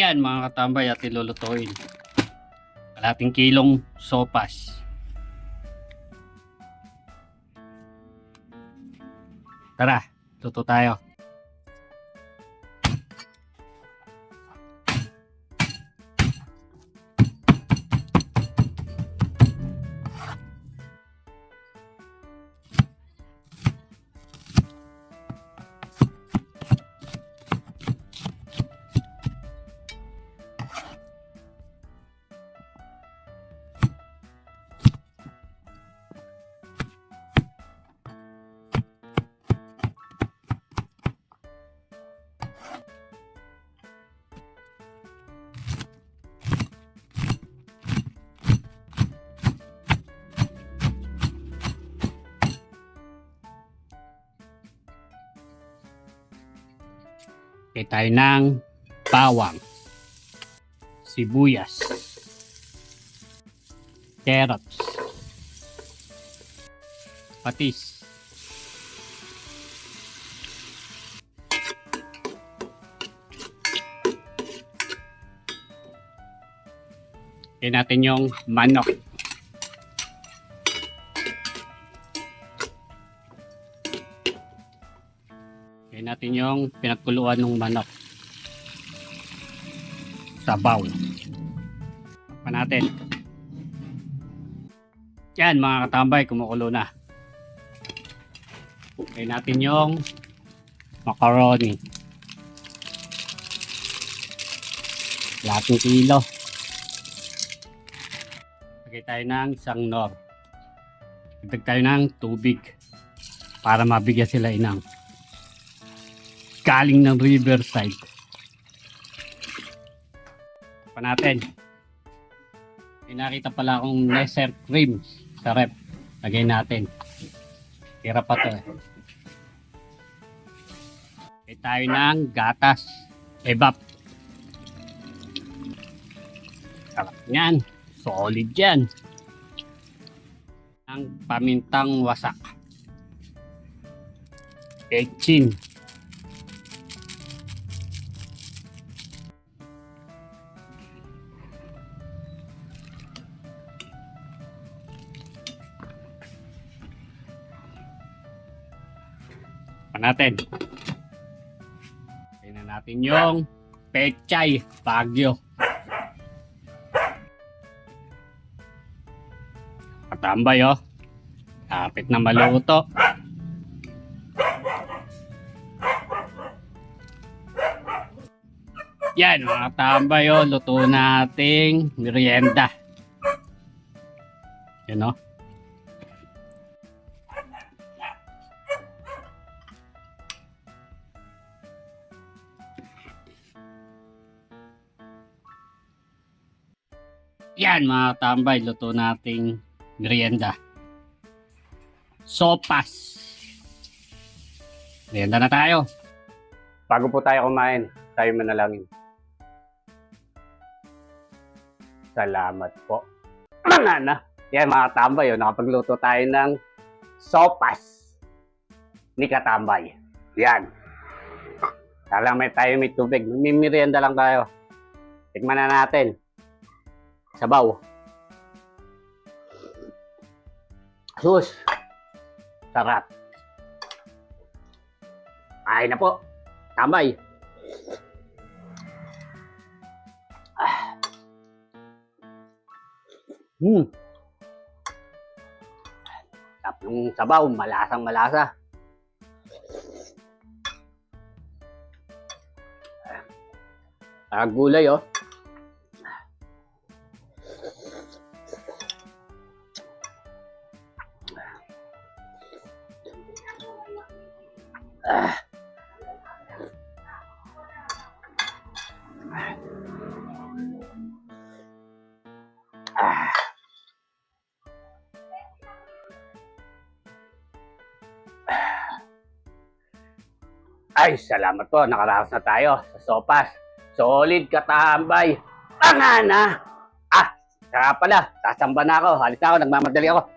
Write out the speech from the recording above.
Yan mga katambay, at ilulutuin. Kalating kilong sopas. Tara, luto tayo. Okay, tayo ng bawang, sibuyas, carrots, patis, okay, natin yung manok. Lagyan natin yung pinagkuluan ng manok. Sabaw. Pa natin. Yan mga katambay, kumukulo na. Lagyan natin yung macaroni. Lating kilo. Lagyan tayo ng isang nor. Lagyan tayo ng tubig para mabigyan sila inang. Galing ng Riverside. Pa natin. May nakita pala akong Nesser cream sa rep. Lagay natin. Tira pa to eh. Lagay tayo ng gatas. Evap. Sarap yan. Solid yan. Ang pamintang wasak. Etchin. Natin. Tingnan natin yung pechay Baguio. Katambay oh. Kapit na maluto. Yan mga katambay oh. Luto nating merienda. Yan oh. Yan mga tambay, luto nating merienda. Sopas. Merienda na tayo. Bago po tayo kumain, tayo manalangin. Salamat po. Mga na. Yan mga tambay, nakapagluto tayo ng sopas ni Katambay. Yan. Talang may tubig. May merienda lang tayo. Tikman na natin. Sabaw. Sus. Sarap. Ay na po. Tambay. Sarap ng sabaw. Malasang malasa. Gulay oh. Ay, salamat po. Nakaraos na tayo sa sopas. Solid Katambay. Tanga na! Ah, saka pala. Sasamba na ako. Halit na ako. Nagmamadali ako.